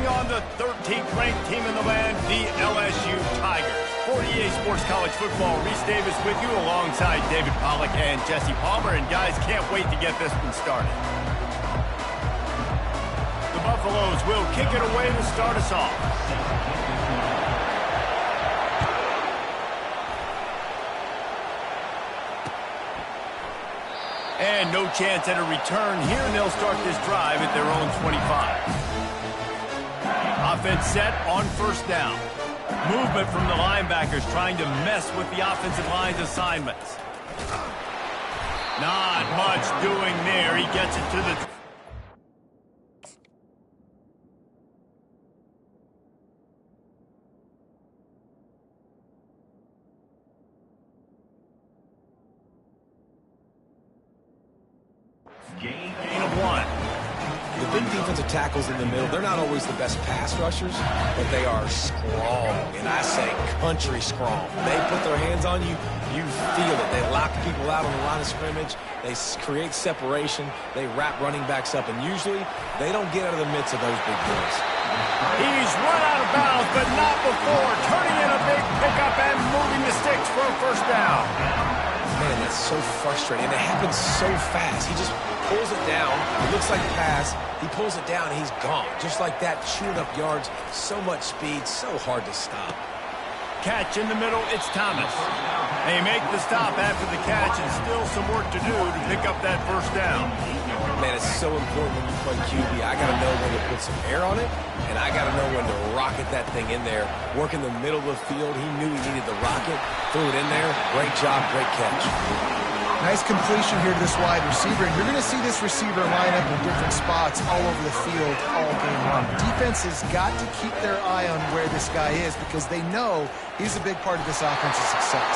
taking on the 13th ranked team in the land, the LSU Tigers. 48 Sports College Football, Reese Davis with you alongside David Pollack and Jesse Palmer. And guys, can't wait to get this one started. The Buffaloes will kick it away to start us off. And no chance at a return here, and they'll start this drive at their own 25. Offense set on first down. Movement from the linebackers trying to mess with the offensive line's assignments. Not much doing there. He gets it to the... Gain of 1. The big defensive tackles in the middle, they're not always the best pass rushers, but they are strong, and I say country strong. They put their hands on you, you feel it. They lock people out on the line of scrimmage. They create separation. They wrap running backs up, and usually they don't get out of the midst of those big plays. He's run out of bounds, but not before. Turning in a big pickup and moving the sticks for a first down. Man, that's so frustrating, and it happens so fast. He just pulls it down. It looks like a pass. He pulls it down, and he's gone. Just like that, chewing up yards. So much speed, so hard to stop. Catch in the middle, it's Thomas. They make the stop after the catch, and still some work to do to pick up that first down. Man, it's so important when you play QB. I got to know when to put some air on it, and I got to know when to rocket that thing in there. Work in the middle of the field. He knew he needed the rocket. Threw it in there. Great job, great catch. Nice completion here to this wide receiver, and you're going to see this receiver line up in different spots all over the field all game long. Defense has got to keep their eye on where this guy is because they know he's a big part of this offensive success.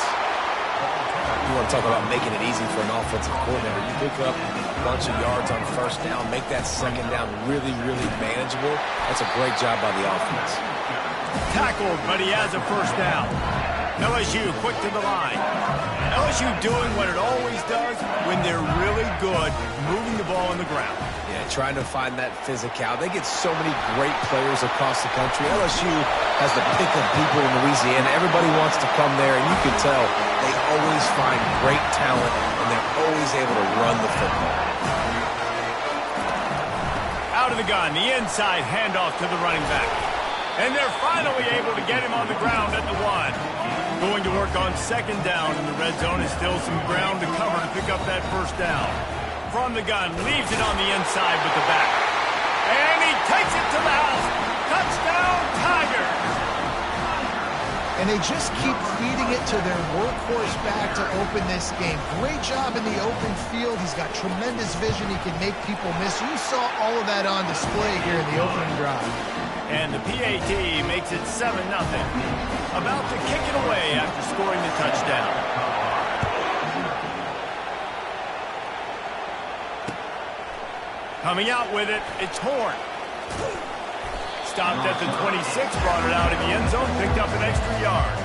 You want to talk about making it easy for an offensive coordinator. You pick up a bunch of yards on first down, make that second down really, really manageable. That's a great job by the offense. Tackled, but he has a first down. LSU quick to the line. LSU doing what it always does when they're really good, moving the ball on the ground. Yeah, trying to find that physicality. They get so many great players across the country. LSU has the pick of people in Louisiana. Everybody wants to come there, and you can tell they always find great talent, and they're always able to run the football. Out of the gun, the inside handoff to the running back. And they're finally able to get him on the ground at the 1. Going to work on second down in the red zone is still some ground to cover to pick up that first down. From the gun, leaves it on the inside with the back. And he takes it to the house. Touchdown, Tigers! And they just keep feeding it to their workhorse back to open this game. Great job in the open field. He's got tremendous vision. He can make people miss. You saw all of that on display here in the opening drive. And the PAT makes it 7-0. About to kick it away after scoring the touchdown. Coming out with it, it's Horn. Stopped at the 26, brought it out of the end zone, picked up an extra yard.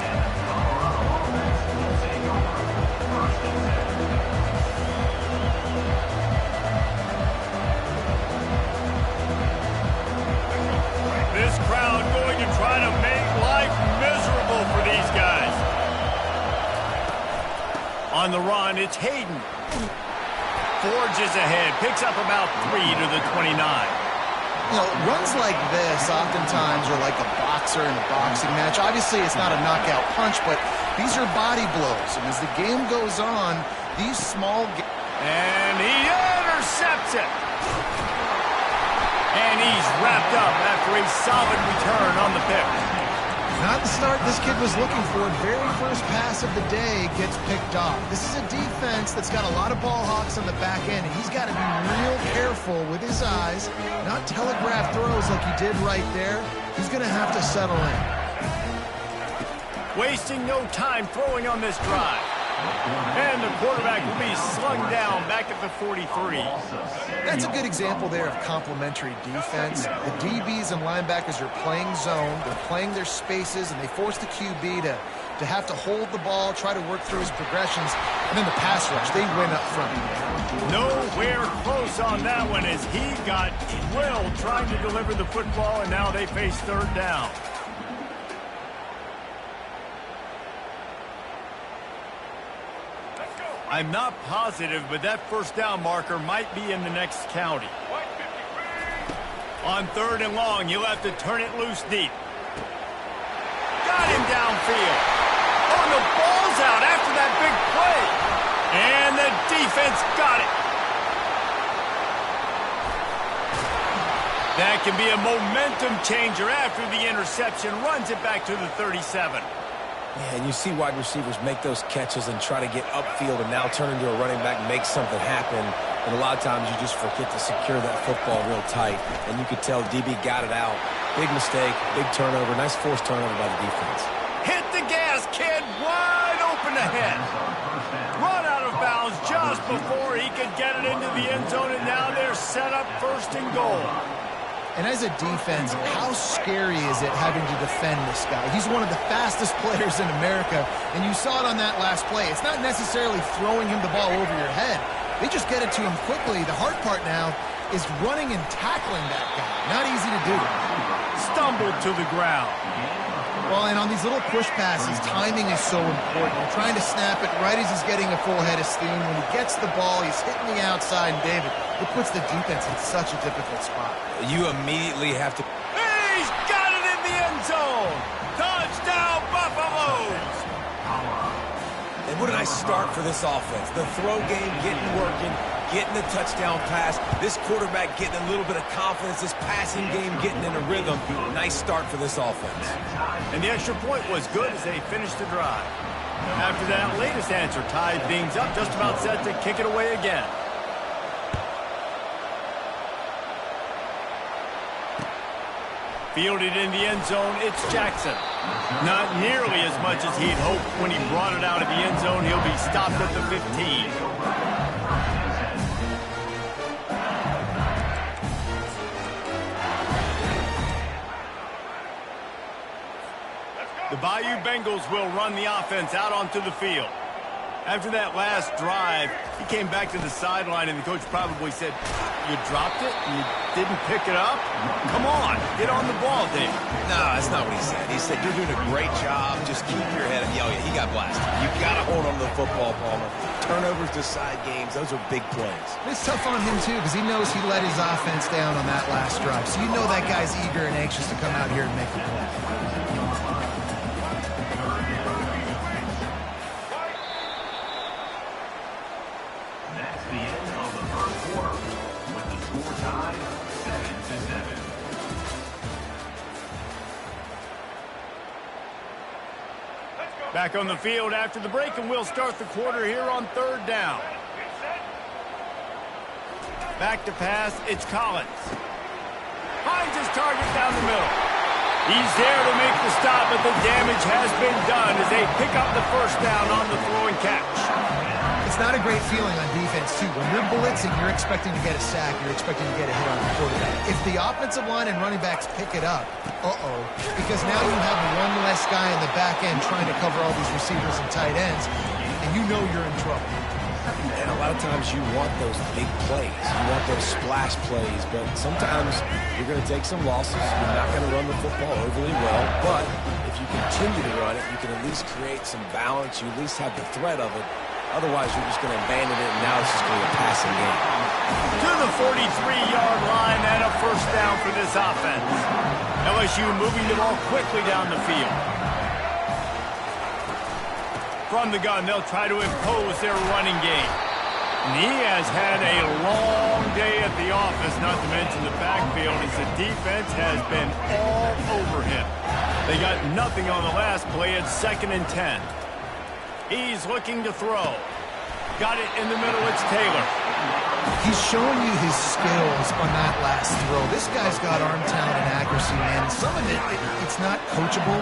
This crowd going to try to make life miserable for these guys. On the run, it's Hayden. Forges ahead, picks up about 3 to the 29. You know, runs like this oftentimes are like a boxer in a boxing match. Obviously, it's not a knockout punch, but these are body blows. And as the game goes on, these small... And he intercepts it. And he's wrapped up after a solid return on the pick. Not the start this kid was looking for. Very first pass of the day gets picked off. This is a defense that's got a lot of ball hawks on the back end, and he's got to be real careful with his eyes, not telegraph throws like he did right there. He's going to have to settle in. Wasting no time throwing on this drive. And the quarterback will be slung down back at the 43. That's a good example there of complementary defense. The DBs and linebackers are playing zone, they're playing their spaces, and they force the QB to have to hold the ball, try to work through his progressions, and then the pass rush, they win up front. Nowhere close on that one as he got drilled trying to deliver the football, and now they face third down. I'm not positive, but that first down marker might be in the next county. On third and long, you'll have to turn it loose deep. Got him downfield. Oh, and the ball's out after that big play. And the defense got it. That can be a momentum changer after the interception. Runs it back to the 37. Yeah, and you see wide receivers make those catches and try to get upfield and now turn into a running back and make something happen. And a lot of times you just forget to secure that football real tight. And you could tell DB got it out. Big mistake, big turnover. Nice forced turnover by the defense. Hit the gas, kid. Wide open ahead. Run out of bounds just before he could get it into the end zone. And now they're set up first and goal. And as a defense, how scary is it having to defend this guy? He's one of the fastest players in America, and you saw it on that last play. It's not necessarily throwing him the ball over your head. They just get it to him quickly. The hard part now is running and tackling that guy. Not easy to do. Stumbled to the ground. Well, and on these little push passes, timing is so important. You're trying to snap it right as he's getting a full head of steam. When he gets the ball, he's hitting the outside, and David, it puts the defense in such a difficult spot. You immediately have to... He's got it in the end zone! Touchdown, Buffaloes! And what a nice start for this offense. The throw game getting working, getting the touchdown pass. This quarterback getting a little bit of confidence. This passing game getting in a rhythm. Nice start for this offense. And the extra point was good as they finished the drive. After that latest answer tied things up, just about set to kick it away again. Fielded in the end zone, it's Jackson. Not nearly as much as he'd hoped when he brought it out of the end zone. He'll be stopped at the 15. The Bayou Bengals will run the offense out onto the field. After that last drive, he came back to the sideline, and the coach probably said, "You dropped it? You didn't pick it up? Come on, get on the ball, Dave." No, that's not what he said. He said, "You're doing a great job. Just keep your head up." Oh, yeah, he got blasted. You got to hold on to the football, Palmer. Turnovers decide games. Those are big plays. It's tough on him, too, because he knows he let his offense down on that last drive. So you know that guy's eager and anxious to come out here and make a play. Back on the field after the break, and we'll start the quarter here on third down. Back to pass, it's Collins. Finds his target down the middle. He's there to make the stop, but the damage has been done as they pick up the first down on the throw and catch. It's not a great feeling on defense, too. When you're blitzing, you're expecting to get a sack. You're expecting to get a hit on the quarterback. If the offensive line and running backs pick it up, because now you have one less guy in the back end trying to cover all these receivers and tight ends, and you know you're in trouble. And a lot of times you want those big plays. You want those splash plays, but sometimes you're going to take some losses. You're not going to run the football overly well, but if you continue to run it, you can at least create some balance. You at least have the threat of it. Otherwise, you're just going to abandon it, and now it's just going to be a passing game. To the 43-yard line and a first down for this offense. LSU moving the ball quickly down the field. From the gun, they'll try to impose their running game. And he has had a long day at the office, not to mention the backfield, as the defense has been all over him. They got nothing on the last play. It's 2nd and 10. He's looking to throw. Got it in the middle. It's Taylor. He's showing you his skills on that last throw. This guy's got arm talent and accuracy mercy, man. Some of it's not coachable.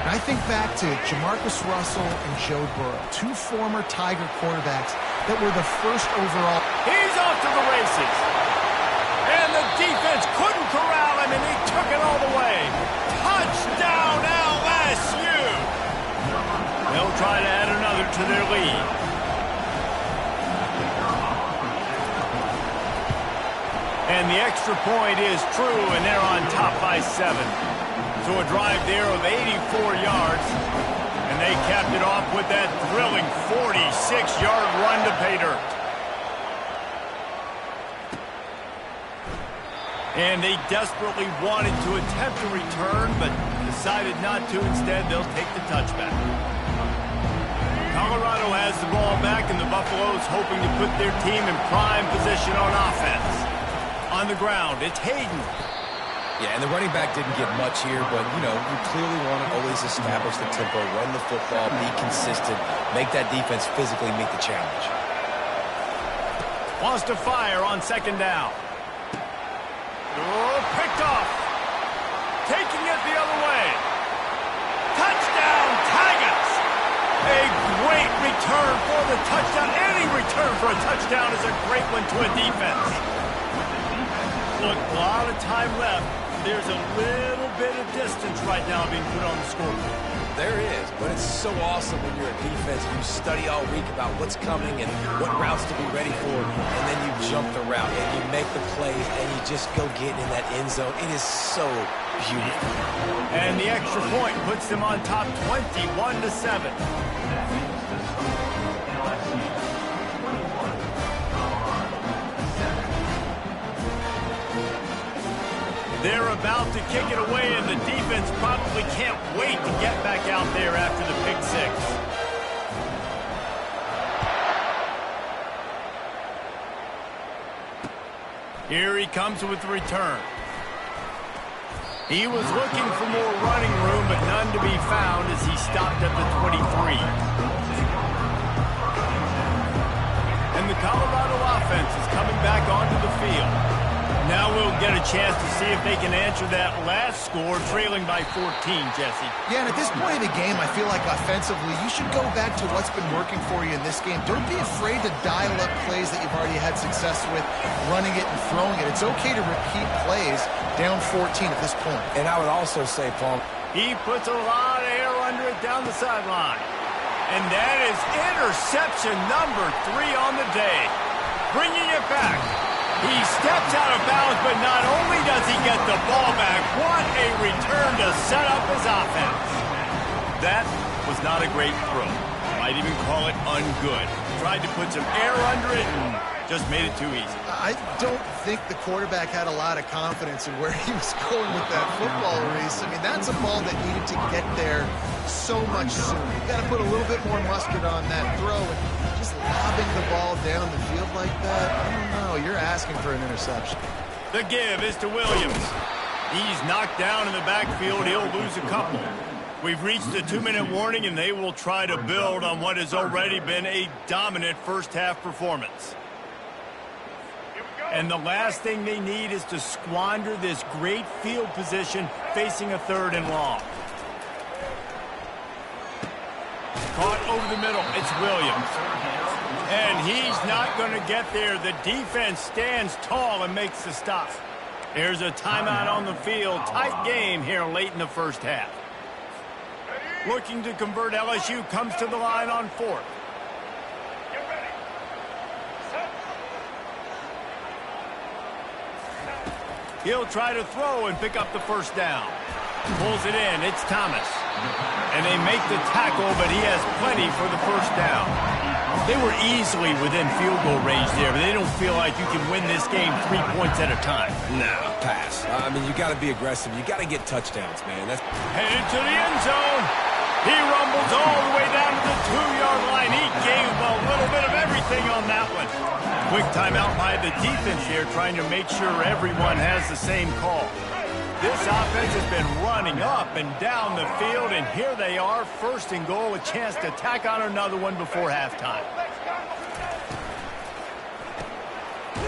And I think back to Jamarcus Russell and Joe Burrow, two former Tiger quarterbacks that were the first overall. He's off to the races. And the defense couldn't corral him, and he took it all the way. Touchdown, LSU! They'll try to add another to their lead. And the extra point is true, and they're on top by 7. So a drive there of 84 yards, and they capped it off with that thrilling 46-yard run to pay dirt. And they desperately wanted to attempt a return, but decided not to. Instead, they'll take the touchback. Colorado has the ball back, and the Buffaloes hoping to put their team in prime position on offense. On the ground, it's Hayden. Yeah, and the running back didn't get much here, but, you know, you clearly want to always establish the tempo, run the football, be consistent, make that defense physically meet the challenge. Wants to fire on second down. Oh, picked off. Taking it the other way. Touchdown, Tigers! A great return for the touchdown. Any return for a touchdown is a great one to a defense. Look, a lot of time left. There's a little bit of distance right now being put on the scoreboard. There is, but it's so awesome when you're a defense. You study all week about what's coming and what routes to be ready for, and then you jump the route and you make the plays and you just go get in that end zone. It is so beautiful. And the extra point puts them on top 21-7. They're about to kick it away, and the defense probably can't wait to get back out there after the pick six. Here he comes with the return. He was looking for more running room, but none to be found as he stopped at the 23. And the Colorado offense is coming back onto the field. Now we'll get a chance to see if they can answer that last score, trailing by 14, Jesse. Yeah, and at this point of the game, I feel like offensively, you should go back to what's been working for you in this game. Don't be afraid to dial up plays that you've already had success with, running it and throwing it. It's okay to repeat plays down 14 at this point. And I would also say, Paul, he puts a lot of air under it down the sideline. And that is interception number 3 on the day. Bringing it back. He steps out of bounds, but not only does he get the ball back, what a return to set up his offense. That was not a great throw. Might even call it ungood. Tried to put some air under it and just made it too easy. I don't think the quarterback had a lot of confidence in where he was going with that football, Reese. I mean, that's a ball that needed to get there so much sooner. You got to put a little bit more mustard on that throw. And just lobbing the ball down the field like that, I don't know. You're asking for an interception. The give is to Williams. He's knocked down in the backfield. He'll lose a couple. We've reached the 2-minute warning, and they will try to build on what has already been a dominant first-half performance. And the last thing they need is to squander this great field position facing a 3rd and long. Caught over the middle. It's Williams. And he's not going to get there. The defense stands tall and makes the stop. There's a timeout on the field. Tight game here late in the first half. Looking to convert, LSU comes to the line on 4th. He'll try to throw and pick up the first down. Pulls it in. It's Thomas. And they make the tackle, but he has plenty for the first down. They were easily within field goal range there, but they don't feel like you can win this game 3 points at a time. no, pass. I mean, you got to be aggressive. You got to get touchdowns, man. That's Headed to the end zone. He rumbles all the way down to the 2-yard line. He gave a little bit of everything on that one. Quick timeout by the defense here, trying to make sure everyone has the same call. This offense has been running up and down the field, and here they are, 1st and goal, a chance to tack on another one before halftime.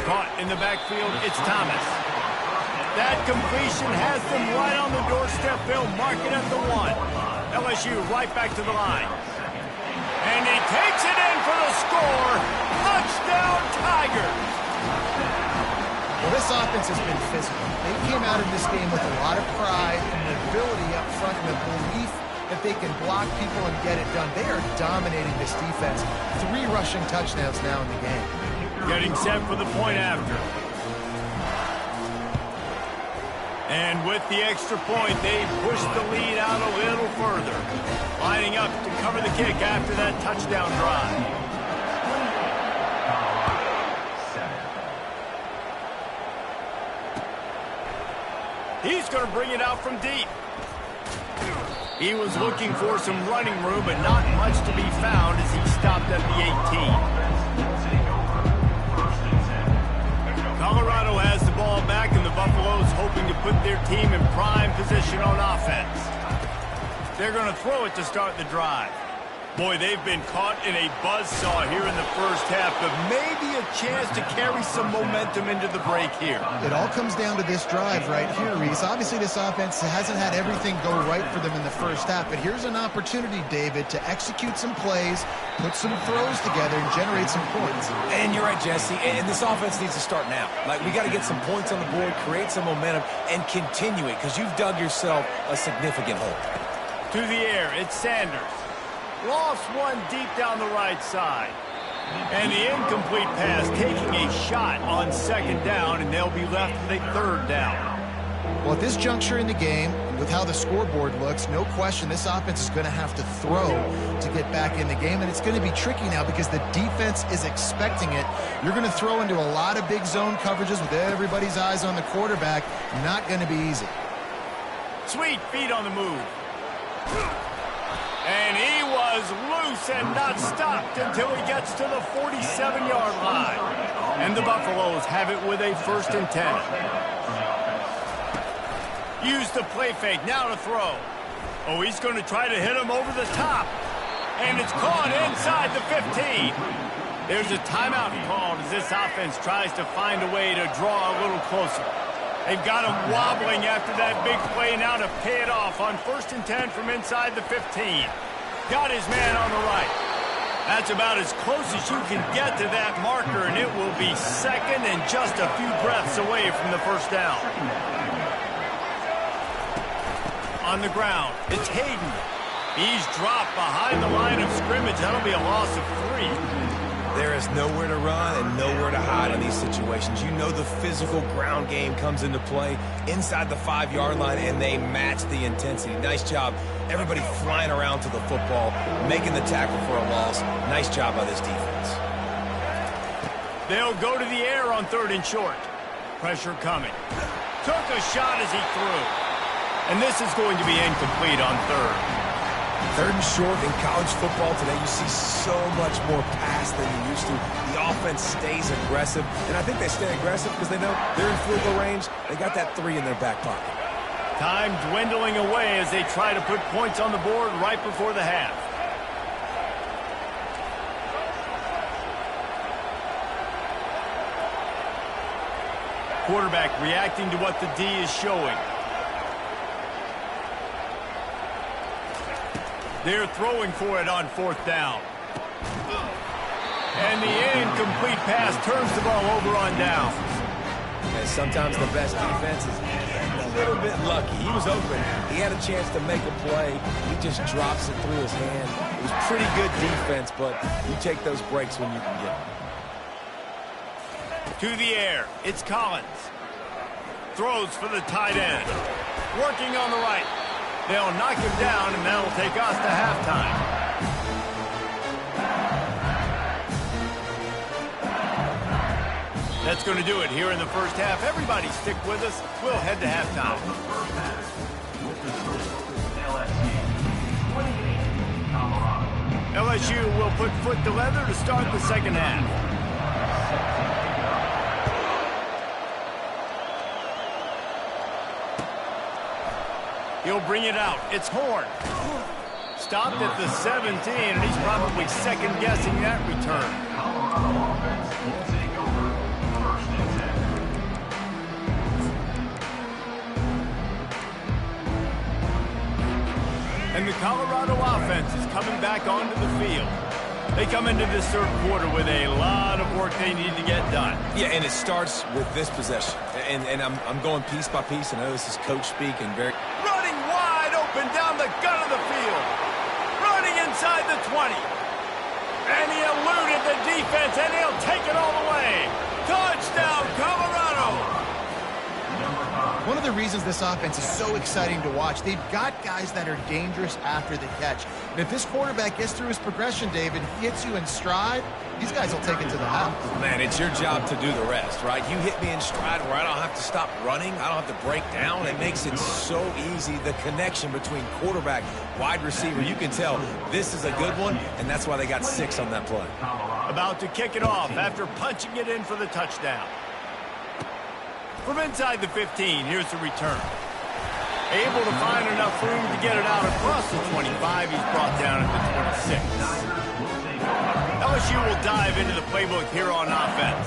Caught in the backfield, it's Thomas. That completion has them right on the doorstep. They'll mark it at the 1. LSU right back to the line. And he takes it in for the score. Touchdown, Tigers. Well, this offense has been physical. They came out of this game with a lot of pride and the ability up front and the belief that they can block people and get it done. They are dominating this defense. 3 rushing touchdowns now in the game. Getting set for the point after. And with the extra point, they push the lead out a little further. Lining up to cover the kick after that touchdown drive. He's going to bring it out from deep. He was looking for some running room, but not much to be found as he stopped at the 18. Colorado has the ball back, and the Buffaloes hoping to put their team in prime position on offense. They're going to throw it to start the drive. Boy, they've been caught in a buzzsaw here in the first half, but maybe a chance to carry some momentum into the break here. It all comes down to this drive right here, Reese. Obviously, this offense hasn't had everything go right for them in the first half, but here's an opportunity, David, to execute some plays, put some throws together, and generate some points. And you're right, Jesse, and this offense needs to start now. Like, we got to get some points on the board, create some momentum, and continue it, because you've dug yourself a significant hole. To the air, it's Sanders. Lost one deep down the right side. And the incomplete pass taking a shot on 2nd down, and they'll be left with a 3rd down. Well, at this juncture in the game, with how the scoreboard looks, no question this offense is going to have to throw to get back in the game, and it's going to be tricky now because the defense is expecting it. You're going to throw into a lot of big zone coverages with everybody's eyes on the quarterback. Not going to be easy. Sweet feet on the move. And he was loose and not stopped until he gets to the 47-yard line. And the Buffaloes have it with a 1st and 10. Use the play fake, now to throw. Oh, he's going to try to hit him over the top. And it's caught inside the 15. There's a timeout called as this offense tries to find a way to draw a little closer. They've got him wobbling after that big play now to pay it off on 1st and 10 from inside the 15. Got his man on the right. That's about as close as you can get to that marker, and it will be 2nd and just a few breaths away from the 1st down. On the ground, it's Hayden. He's dropped behind the line of scrimmage. That'll be a loss of 3. There is nowhere to run and nowhere to hide in these situations. You know the physical ground game comes into play inside the 5-yard line, and they match the intensity. Nice job. Everybody flying around to the football, making the tackle for a loss. Nice job by this defense. They'll go to the air on 3rd and short. Pressure coming. Took a shot as he threw. And this is going to be incomplete on 3rd. 3rd and short in college football today, you see so much more pass than you used to. The offense stays aggressive, and I think they stay aggressive because they know they're in field goal range. They got that 3 in their back pocket. Time dwindling away as they try to put points on the board right before the half. Quarterback reacting to what the D is showing. They're throwing for it on 4th down. And the incomplete pass turns the ball over on down. And sometimes the best defense is a little bit lucky. He was open. He had a chance to make a play. He just drops it through his hand. It was pretty good defense, but you take those breaks when you can get them. To the air, it's Collins. Throws for the tight end. Working on the right. They'll knock him down, and that'll take us to halftime. That's going to do it here in the first half. Everybody stick with us. We'll head to halftime. LSU will put foot to leather to start the 2nd half. He'll bring it out. It's Horn. Stopped at the 17, and he's probably second-guessing that return. the Colorado offense is coming back onto the field. They come into this third quarter with a lot of work they need to get done. Yeah, and it starts with this possession. And I'm going piece by piece. I know this is coach speak and very... Running wide open down the gut of the field. Running inside the 20. And he eluded the defense, and he'll take it all the way. Touchdown, Colorado! One of the reasons this offense is so exciting to watch, they've got guys that are dangerous after the catch. And if this quarterback gets through his progression, David, he hits you in stride, these guys will take it to the house. Man, it's your job to do the rest, right? You hit me in stride where I don't have to stop running. I don't have to break down. It makes it so easy, the connection between quarterback, wide receiver. You can tell this is a good one, and that's why they got 6 on that play. About to kick it off after punching it in for the touchdown. From inside the 15, here's the return. Able to find enough room to get it out across the 25. He's brought down at the 26. LSU will dive into the playbook here on offense.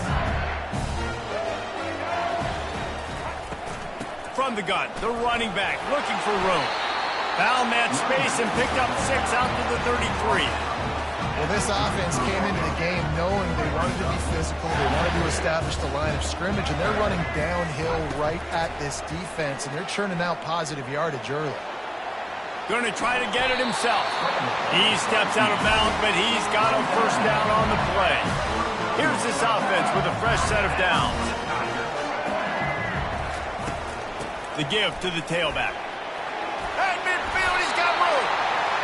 From the gun, the running back looking for room. Found that space and picked up 6 out to the 33. Well, this offense came into the game knowing they wanted to be physical, they wanted to establish the line of scrimmage, and they're running downhill right at this defense, and they're churning out positive yardage early. Going to try to get it himself. He steps out of bounds, but he's got a first down on the play. Here's this offense with a fresh set of downs. The give to the tailback. At midfield, he's got room.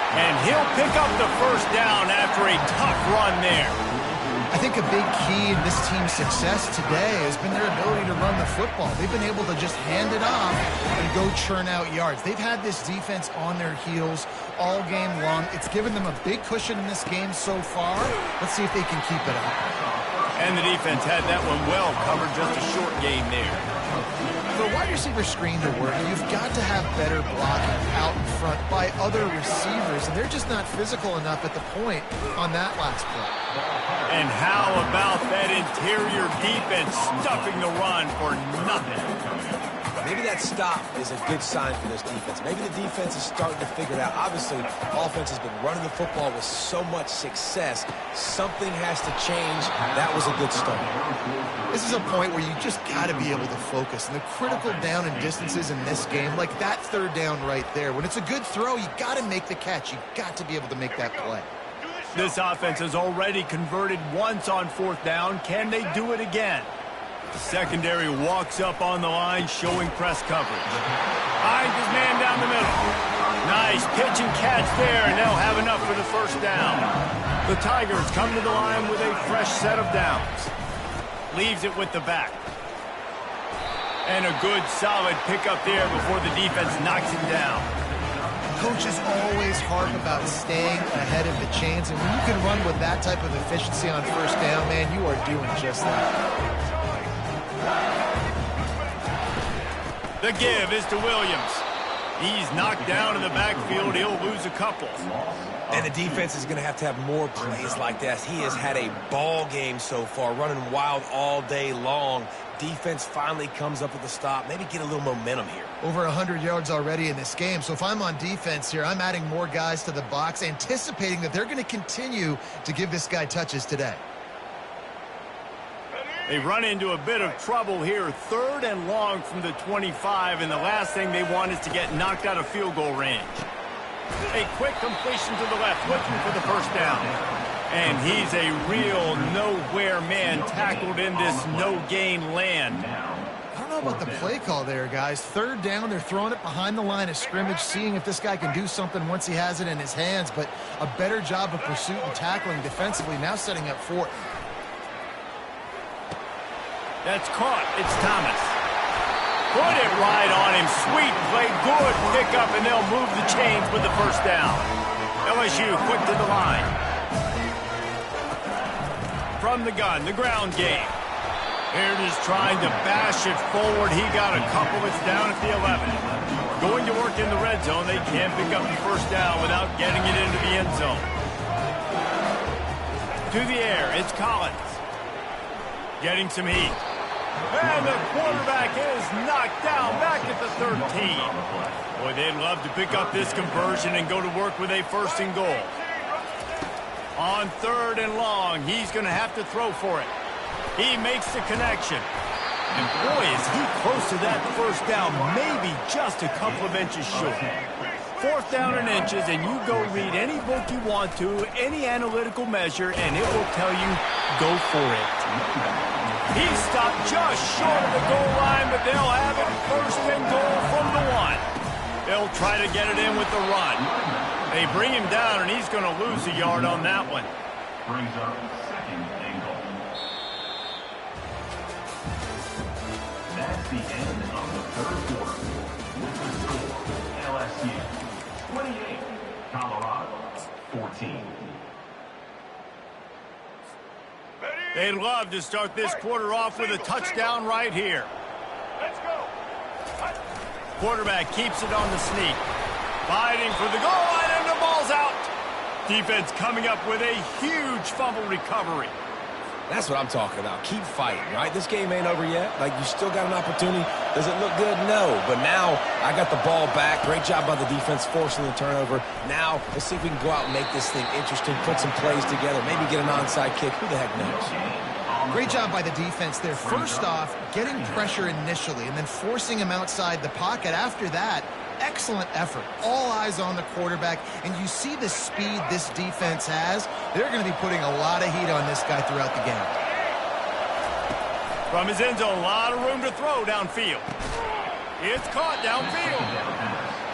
And he'll pick up the first down after a tough run there. I think a big key in this team's success today has been their ability to run the football. They've been able to just hand it off and go churn out yards. They've had this defense on their heels all game long. It's given them a big cushion in this game so far. Let's see if they can keep it up. And the defense had that one well covered, just a short gain there. For a wide receiver screen to work, you've got to have better blocking out in front by other receivers, and they're just not physical enough at the point on that last play. And how about that interior defense stuffing the run for nothing? Maybe that stop is a good sign for this defense. Maybe the defense is starting to figure it out. Obviously, offense has been running the football with so much success. Something has to change. That was a good start. This is a point where you just got to be able to focus. And the critical down and distances in this game, like that third down right there, when it's a good throw, you got to make the catch. You got to be able to make that play. This offense has already converted once on fourth down. Can they do it again? The secondary walks up on the line, showing press coverage. Finds his man down the middle. Nice pitch and catch there, and they'll have enough for the first down. The Tigers come to the line with a fresh set of downs. Leaves it with the back. And a good, solid pickup there before the defense knocks him down. Coaches always harp about staying ahead of the chains, and when you can run with that type of efficiency on first down, man, you are doing just that. The give is to Williams. He's knocked down in the backfield. He'll lose a couple. And the defense is going to have more plays like that. He has had a ball game so far, running wild all day long. Defense finally comes up with a stop. Maybe get a little momentum here. Over 100 yards already in this game. So if I'm on defense here, I'm adding more guys to the box, anticipating that they're going to continue to give this guy touches today. They run into a bit of trouble here, 3rd and long from the 25, and the last thing they want is to get knocked out of field goal range. A quick completion to the left, looking for the first down. And he's a real nowhere man, tackled in this no-gain land. I don't know about the play call there, guys. 3rd down, they're throwing it behind the line of scrimmage, seeing if this guy can do something once he has it in his hands, but a better job of pursuit and tackling defensively, now setting up 4th. That's caught. It's Thomas. Put it right on him. Sweet play. Good pickup, and they'll move the chains with the first down. LSU quick to the line. From the gun, the ground game. Here it is trying to bash it forward. He got a couple. It's down at the 11. Going to work in the red zone. They can't pick up the first down without getting it into the end zone. To the air. It's Collins. Getting some heat. And the quarterback is knocked down back at the 13. Boy, they'd love to pick up this conversion and go to work with a 1st and goal. On 3rd and long, he's going to have to throw for it. He makes the connection. And boy, is he close to that 1st down, maybe just a couple of inches short. 4th down in inches, and you go read any book you want to, any analytical measure, and it will tell you, go for it. He stopped just short of the goal line, but they'll have it 1st and goal from the 1. They'll try to get it in with the run. They bring him down, and he's going to lose a yard on that one. Brings up 2nd and goal. That's the end of the 3rd quarter. With the score, LSU 28, Colorado 14. They'd love to start this quarter off with a touchdown right here. Let's go. Quarterback keeps it on the sneak. Fighting for the goal line, and the ball's out. Defense coming up with a huge fumble recovery. That's what I'm talking about. Keep fighting, right? This game ain't over yet. Like, you still got an opportunity. Does it look good? No. But now I got the ball back. Great job by the defense forcing the turnover. Now let's see if we can go out and make this thing interesting, put some plays together, maybe get an onside kick. Who the heck knows? Great job by the defense there. First off, getting pressure initially and then forcing him outside the pocket. After that, excellent effort. All eyes on the quarterback, and you see the speed this defense has. They're going to be putting a lot of heat on this guy throughout the game. From his end zone, a lot of room to throw downfield. It's caught downfield.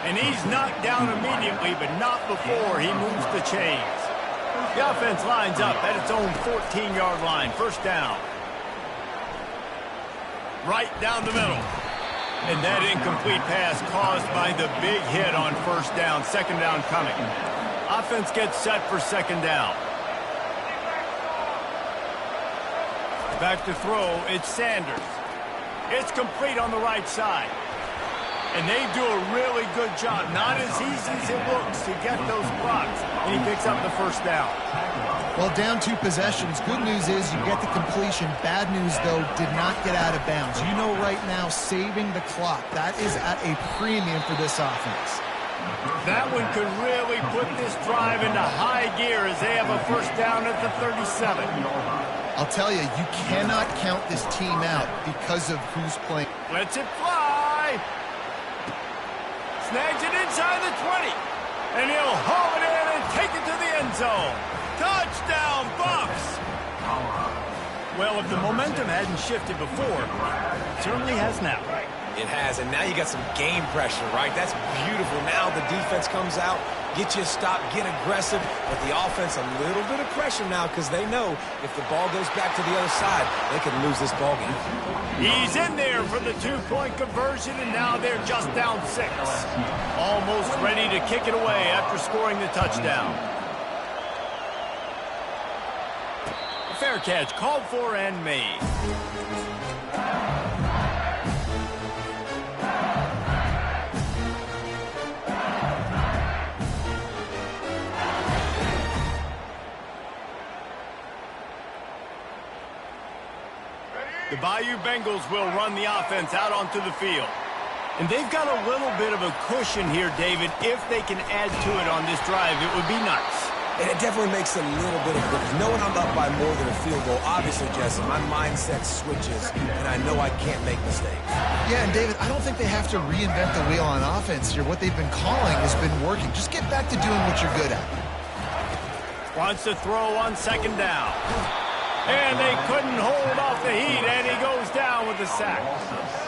And he's knocked down immediately, but not before he moves the chains. The offense lines up at its own 14-yard line. 1st down. Right down the middle. And that incomplete pass caused by the big hit on 1st down. 2nd down coming. Offense gets set for 2nd down. Back to throw, it's Sanders. It's complete on the right side. And they do a really good job. Not as easy as it looks to get those blocks. And he picks up the 1st down. Well, down 2 possessions. Good news is you get the completion. Bad news, though, did not get out of bounds. You know right now, saving the clock. That is at a premium for this offense. That one could really put this drive into high gear as they have a 1st down at the 37. I'll tell you, you cannot count this team out because of who's playing. Lets it fly. Snags it inside the 20. And he'll haul it in and take it to the end zone. Touchdown, Bucks! Well, if the momentum hadn't shifted before, it certainly has now. It has, and now you got some game pressure, right? That's beautiful. Now the defense comes out, get you a stop, get aggressive, but the offense a little bit of pressure now because they know if the ball goes back to the other side, they could lose this ball game. He's in there for the 2-point conversion, and now they're just down 6. Almost ready to kick it away after scoring the touchdown. A fair catch called for and made. The Bayou Bengals will run the offense out onto the field. And they've got a little bit of a cushion here, David. If they can add to it on this drive, it would be nice. And it definitely makes a little bit of a difference. Knowing I'm up by more than a field goal, obviously, Jesse, my mindset switches, and I know I can't make mistakes. Yeah, and David, I don't think they have to reinvent the wheel on offense here. What they've been calling has been working. Just get back to doing what you're good at. Wants to throw on 2nd down. And they couldn't hold off the heat, and he goes down with the sack.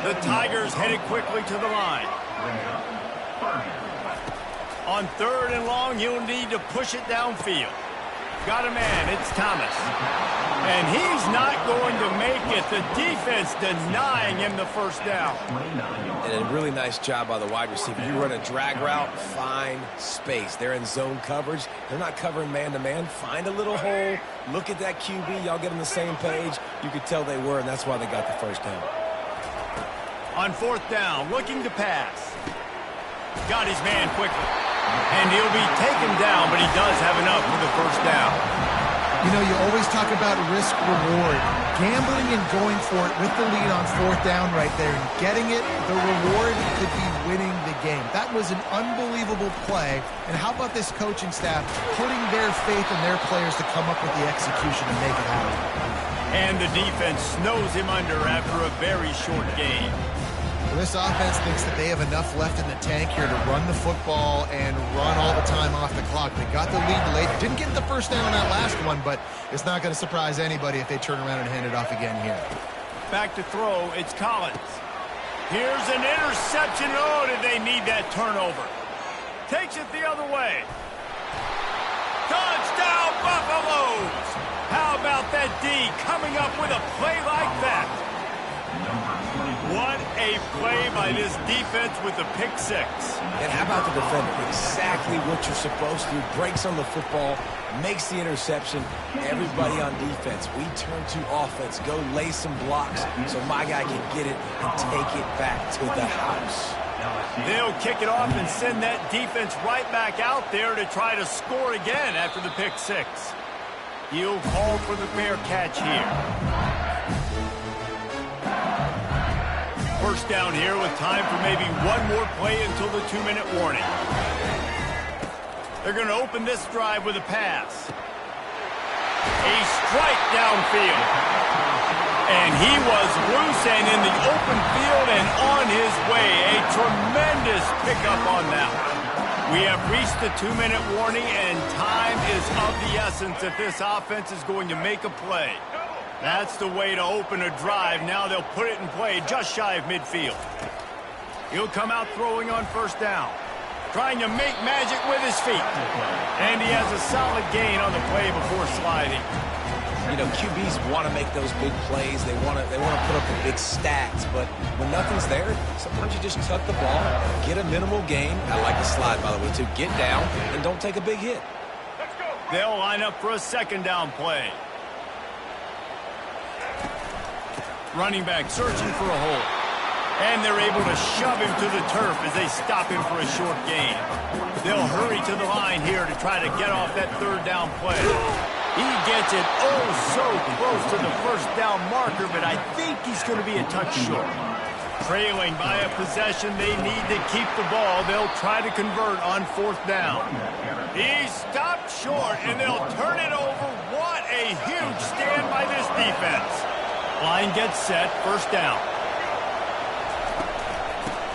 The Tigers headed quickly to the line. On 3rd and long, he'll need to push it downfield. Got a man, it's Thomas. And he's not going to make it. The defense denying him the 1st down. And a really nice job by the wide receiver. You run a drag route, find space. They're in zone coverage. They're not covering man-to-man. Find a little hole. Look at that QB. Y'all get on the same page. You could tell they were, and that's why they got the 1st down. On 4th down, looking to pass. Got his man quickly. And he'll be taken down, but he does have enough for the 1st down. You know, you always talk about risk-reward. Gambling and going for it with the lead on 4th down right there and getting it, the reward could be winning the game. That was an unbelievable play. And how about this coaching staff putting their faith in their players to come up with the execution and make it happen? And the defense snows him under after a very short game. Well, this offense thinks that they have enough left in the tank here to run the football and run all the time off the clock. They got the lead late. Didn't get the first down on that last one, but it's not going to surprise anybody if they turn around and hand it off again here. Back to throw, it's Collins. Here's an interception. Oh, did they need that turnover? Takes it the other way. Touchdown, Buffaloes! How about that D coming up with a play like that? What a play by this defense with the pick 6. And how about the defender? Exactly what you're supposed to do. Breaks on the football, makes the interception. Everybody on defense, we turn to offense. Go lay some blocks so my guy can get it and take it back to the house. They'll kick it off and send that defense right back out there to try to score again after the pick 6. He'll call for the fair catch here. First down here with time for maybe one more play until the 2-minute warning. They're going to open this drive with a pass. A strike downfield. And he was loose and in the open field and on his way. A tremendous pickup on that one. We have reached the 2-minute warning, and time is of the essence if this offense is going to make a play. That's the way to open a drive. Now they'll put it in play just shy of midfield. He'll come out throwing on first down, trying to make magic with his feet. And he has a solid gain on the play before sliding. You know, QBs want to make those big plays. They want to put up the big stats. But when nothing's there, sometimes you just tuck the ball, get a minimal gain. I like the slide, by the way, too. Get down and don't take a big hit. They'll line up for a second down play. Running back searching for a hole. And they're able to shove him to the turf as they stop him for a short gain. They'll hurry to the line here to try to get off that third down play. He gets it oh so close to the first down marker, but I think he's going to be a touch short. Trailing by a possession, they need to keep the ball. They'll try to convert on fourth down. He stopped short, and they'll turn it over. What a huge stand by this defense. Line gets set, first down.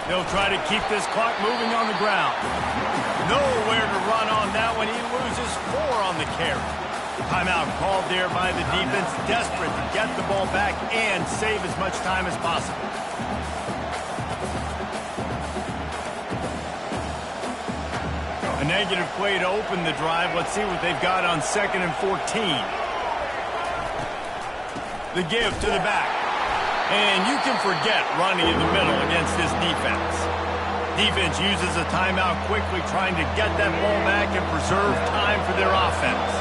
They'll try to keep this clock moving on the ground. Nowhere to run on that one. He loses 4 on the carry. Timeout called there by the defense, desperate to get the ball back and save as much time as possible. A negative play to open the drive. Let's see what they've got on 2nd and 14. The give to the back. And you can forget running in the middle against this defense. Defense uses a timeout quickly, trying to get that ball back and preserve time for their offense.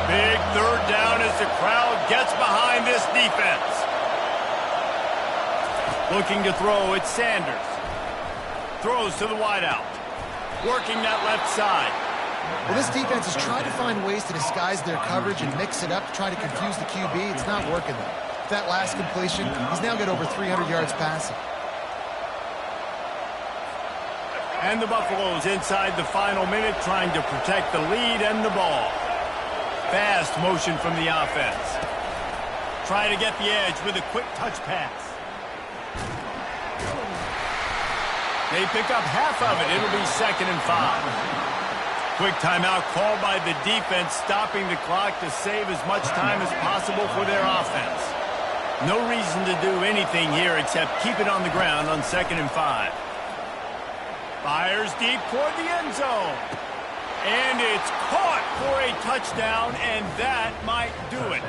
Big third down as the crowd gets behind this defense. Looking to throw, it's Sanders. Throws to the wideout. Working that left side. Well, this defense is trying to find ways to disguise their coverage and mix it up to try to confuse the QB. It's not working, though. That last completion, he's now got over 300 yards passing. And the Buffaloes inside the final minute trying to protect the lead and the ball. Fast motion from the offense. Trying to get the edge with a quick touch pass. They pick up half of it. It'll be 2nd and 5. Quick timeout called by the defense, stopping the clock to save as much time as possible for their offense. No reason to do anything here except keep it on the ground on 2nd and 5. Fires deep toward the end zone. And it's caught for a touchdown, and that might do it.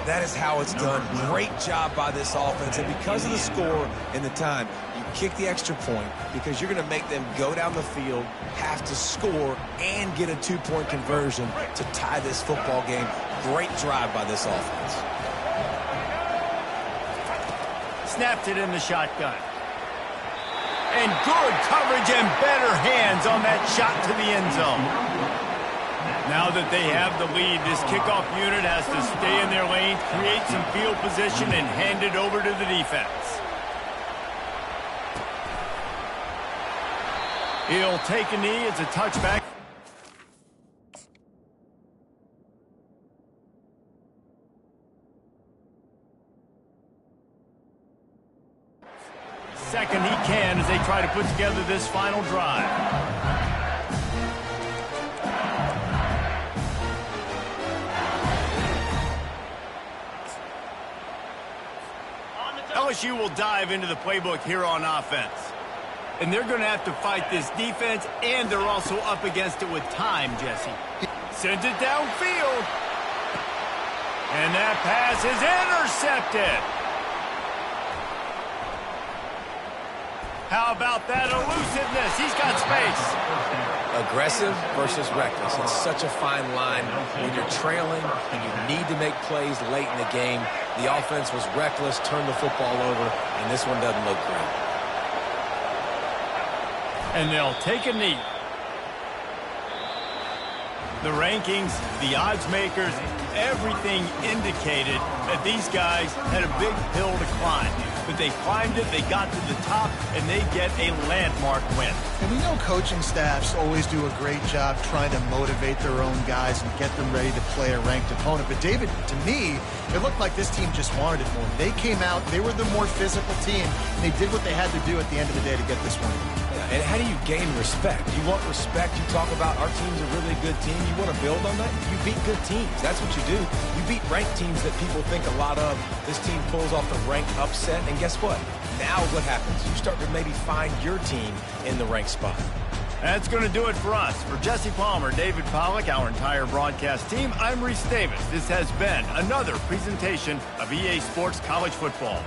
That is how it's done. Great job by this offense. And because of the score and the time, you kick the extra point because you're going to make them go down the field, have to score, and get a 2-point conversion to tie this football game. Great drive by this offense. Snapped it in the shotgun. And good coverage and better hands on that shot to the end zone. Now that they have the lead, this kickoff unit has to stay in their lane, create some field position, and hand it over to the defense. He'll take a knee. It's a touchback. Second he can as they try to put together this final drive. LSU will dive into the playbook here on offense. And they're going to have to fight this defense, and they're also up against it with time, Jesse. Sends it downfield. And that pass is intercepted. How about that elusiveness? He's got space. Aggressive versus reckless. It's such a fine line when you're trailing and you need to make plays late in the game. The offense was reckless, turned the football over, and this one doesn't look great. And they'll take a knee. The rankings, the odds makers, everything indicated that these guys had a big hill to climb. But they climbed it, they got to the top, and they get a landmark win. And we know coaching staffs always do a great job trying to motivate their own guys and get them ready to play a ranked opponent. But David, to me, it looked like this team just wanted it more. They came out, they were the more physical team, and they did what they had to do at the end of the day to get this win. And how do you gain respect? You want respect. You talk about our team's a really good team. You want to build on that? You beat good teams. That's what you do. You beat ranked teams that people think a lot of. This team pulls off the ranked upset, and guess what? Now what happens? You start to maybe find your team in the ranked spot. That's going to do it for us. For Jesse Palmer, David Pollack, our entire broadcast team, I'm Reese Davis. This has been another presentation of EA Sports College Football.